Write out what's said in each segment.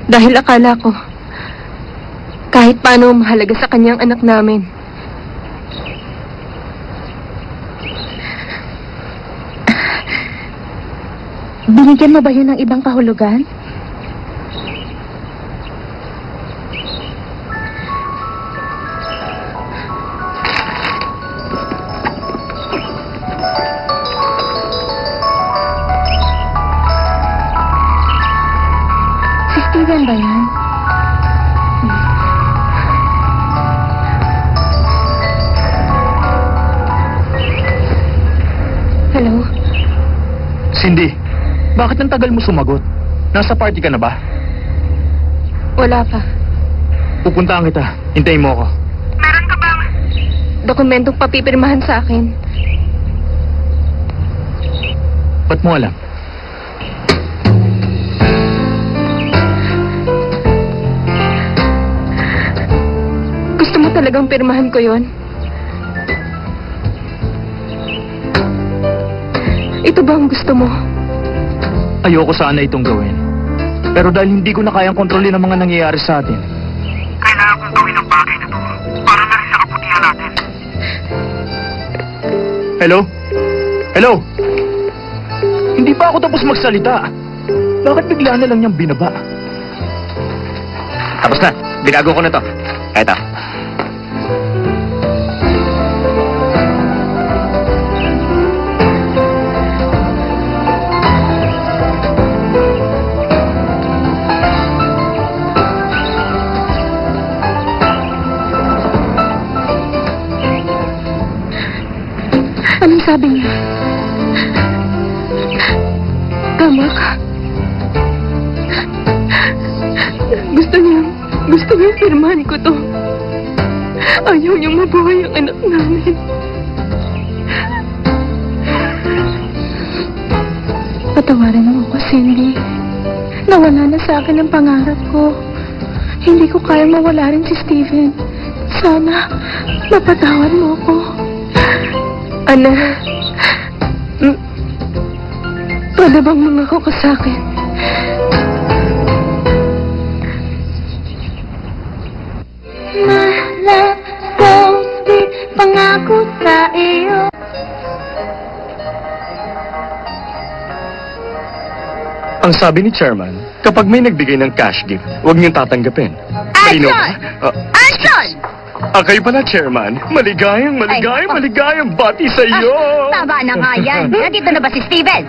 Dahil akala ko, kahit paano mahalaga sa kanyang anak namin. Binigyan mo ba yun ng ibang kahulugan? Si Steven ba yan? Hello? Cindy, bakit ang tagal mo sumagot? Nasa party ka na ba? Wala pa. Pupuntahan kita. Hintayin mo ako. Meron ka bang dokumentong papipirmahan sa akin? Ba't mo alam? Gusto mo talagang pirmahan ko yon? Ito ba ang gusto mo? Ayoko sana itong gawin. Pero dahil hindi ko na kayang kontrolin ang mga nangyayari sa atin, kailangan kong gawin ang bagay na to para na rin sa kabutihan natin. Hello? Hello? Hindi pa ako tapos magsalita. Bakit bigla na lang niyang binaba? Tapos na. Binago ko na to. Eto. Anong sabi niya? Tama ka. Gusto niyang pirmahan ko to. Ayaw niyang mabuhay ang anak namin. Patawarin mo ako, Cindy. Nawala na sa akin ang pangarap ko. Hindi ko kayang mawala rin si Steven. Sana, mapatawad mo ako. Ana, pwede bang mangako ka sa akin? Love so sweet, pangako sa iyo. Ang sabi ni Chairman, kapag may nagbigay ng cash gift, huwag niyong tatanggapin. Anson! Anson! Kayo pala, Chairman. Maligayang bati sa iyo. Tama na nga yan. Nandito na ba si Steven?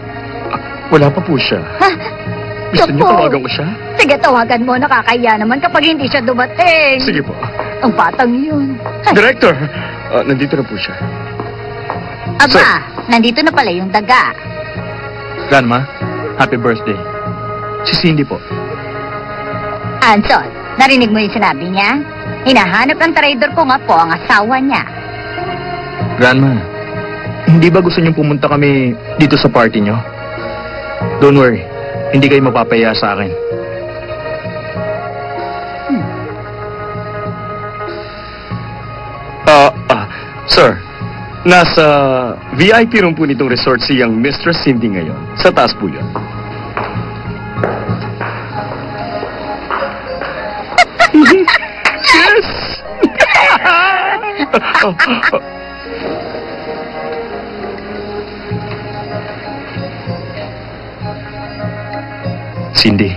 Wala pa po siya. Ha? Gusto niyo Naku. tawagan ko siya? Sige, tawagan mo. Nakakaya naman kapag hindi siya dumating. Sige po. Ang batang yun. Ay, Director, nandito na po siya. aba, Sir. nandito na pala yung daga. Grandma, happy birthday. Si Cindy po. Anson, narinig mo yung sinabi niya? Hinahanap ng trader ko nga po ang asawa niya. Grandma, hindi ba gusto niyong pumunta kami dito sa party niyo? Don't worry, hindi kayo mapapaya sa akin. Sir, nasa VIP room po nitong resort siyang Mistress Cindy ngayon. Sa taas po yun. Yes! Cindy,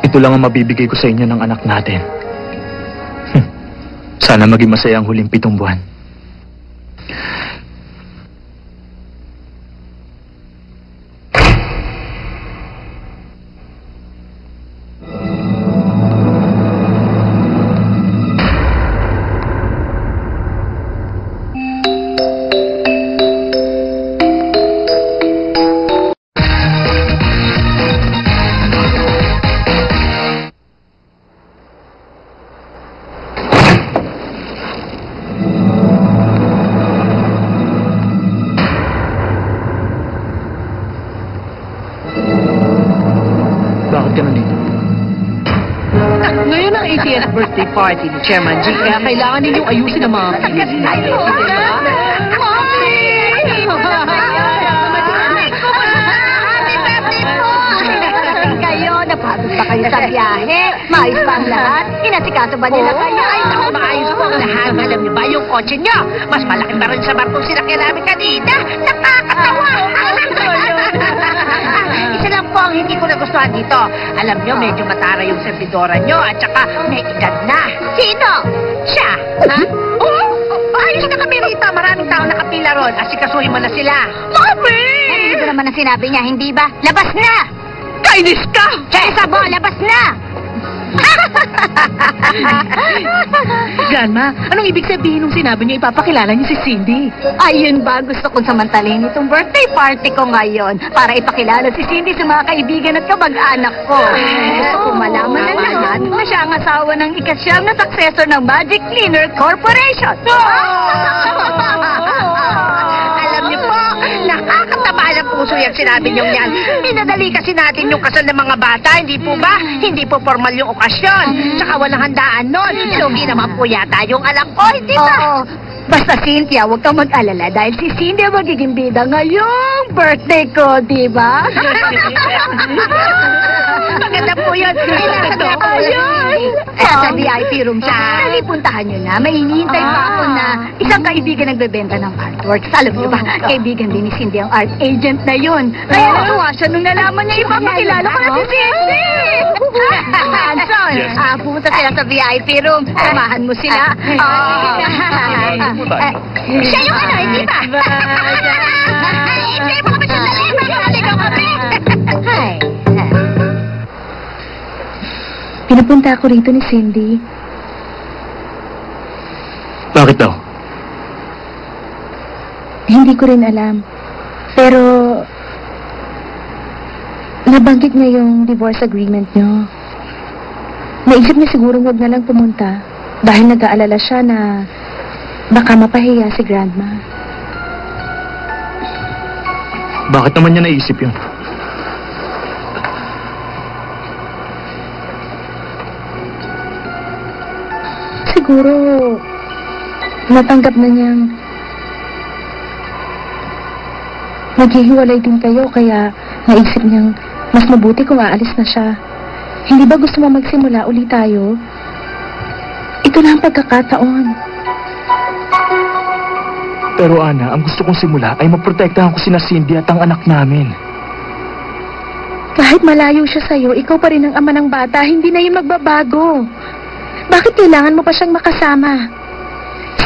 ito lang ang mabibigay ko sa inyo ng anak natin. Sana maging masaya ang huling 7 buwan. Bakit ka nandito? Ngayon ang 80th birthday party ni Chairman G, kaya kailangan ninyong ayusin ang mga kinis niyo. Kayo, napagod ba kayo sa biyahe? Maayos ba ang lahat? Inasikaso ba nila kayo? Ay, naku, maayos po ang lahat. Alam niyo ba yung kotse niyo? Mas malaki pa rin sa barkong sinakyan namin kanina. Nakakatawa! Isa lang po ang hindi ko nagustuhan dito. Alam niyo, medyo matara yung servidora niyo at saka may edad na. Sino? Siya. Ha? Oo, ayos na kami rito. Maraming tao nakapila ron. Asikasuhin mo na sila. Mami! Ito naman ang sinabi niya, hindi ba? Labas na! Kainis ka! Jezabo, labas na! Grandma, anong ibig sabihin nung sinabi niyo ipapakilala niyo si Cindy? Ayun ba, gusto kong samantalin itong birthday party ko ngayon para ipakilala si Cindy sa mga kaibigan at kamag-anak ko. Gusto kong malaman ng lahat na siya ang asawa ng ikasyam na successor ng Magic Cleaner Corporation. Alam niyo po, nakakataba ng puso yung sinabi niyo yan. Minadali kasi natin yung kasal ng mga bata, hindi po ba? Hindi po formal yung okasyon. Tsaka walang handaan nun. Lugi naman po yata yung alam ko, hindi ba? Oo. Basta Cynthia, huwag kang mag-alala dahil si Cindy ang magiging bida ngayong birthday ko, di ba? Maganda po yun. Kailangan po yun. Sa VIP room siya. Dali, puntahan nyo na. May hinihintay pa ako na isang kaibigan nagbebenta ng artworks. Alam nyo ba, kaibigan din ni Cindy ang art agent na yun. Kaya natuwa siya nung nalaman niya ipapakilala ko na si Cindy. Hanson, pumunta sila sa VIP room. Samahan mo sila. Siya yung ano, hindi ba? Hindi mo kami sandali. Magkakaligaw kami. Hi. Pinapunta ako rito ni Cindy. Bakit daw? Hindi ko rin alam. Pero, nabanggit niya yung divorce agreement niyo. Naisip niya siguro wag na lang pumunta dahil nag-aalala siya na baka mapahiya si Grandma. Bakit naman niya naisip yun? Siguro, natanggap na niyang maghihiwalay din kayo kaya naisip niyang mas mabuti kung aalis na siya. Hindi ba gusto mo magsimula ulit tayo? Ito lang ang pagkakataon. Pero Ana, ang gusto kong simula ay maprotektahan ko sina Cindy at ang anak namin. Kahit malayo siya sa'yo, ikaw pa rin ang ama ng bata, hindi na yun magbabago. Bakit kailangan mo pa siyang makasama?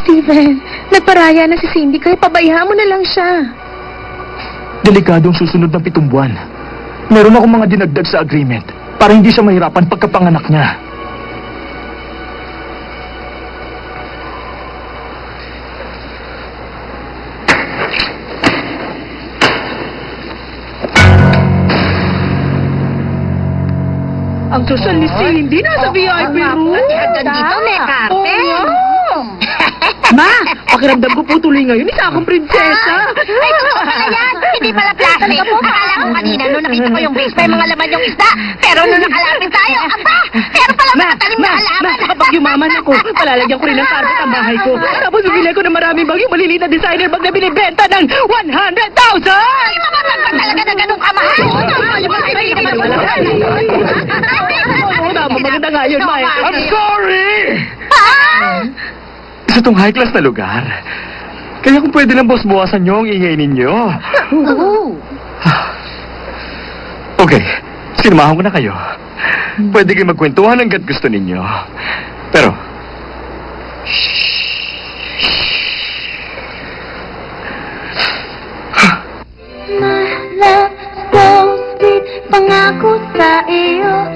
Steven, nagparaya na si Cindy, kaya pabayaan mo na lang siya. Delikado ang susunod ng 7 buwan. Meron akong mga dinagdag sa agreement para hindi siya mahirapan pagkapanganak niya. Ang susal ni Cindy nasa VIP room. Hanggang dito may carpet. Ma, pakiramdam ko po tuloy ngayon. Isa akong prinsesa. Ay, totoo pala yan. Hindi pala plastic. Akala ko kanina nung nakita ko yung base, may mga laman yung isda. Pero nung nakalapit tayo, aba! Pero pala mga talim na halaman. Kapag yumaman ako, palalagyan ko rin ng carpet ang bahay ko. Tapos bibili ko ng maraming bagong maliliit na designer bag na binibenta ng 100,000! Ay, mamatag pa talaga na ganun kamahal. Oo, tama. Maganda nga yun, Mike. I'm sorry! Isa tong high class na lugar. Kaya kung pwede lang boss, buwasan nyo ang ingay ninyo. Okay, sinamahan ko na kayo. Pwede kayo magkwentuhan hanggat gusto ninyo. Pero, Love, so sweet, pangako sa iyo.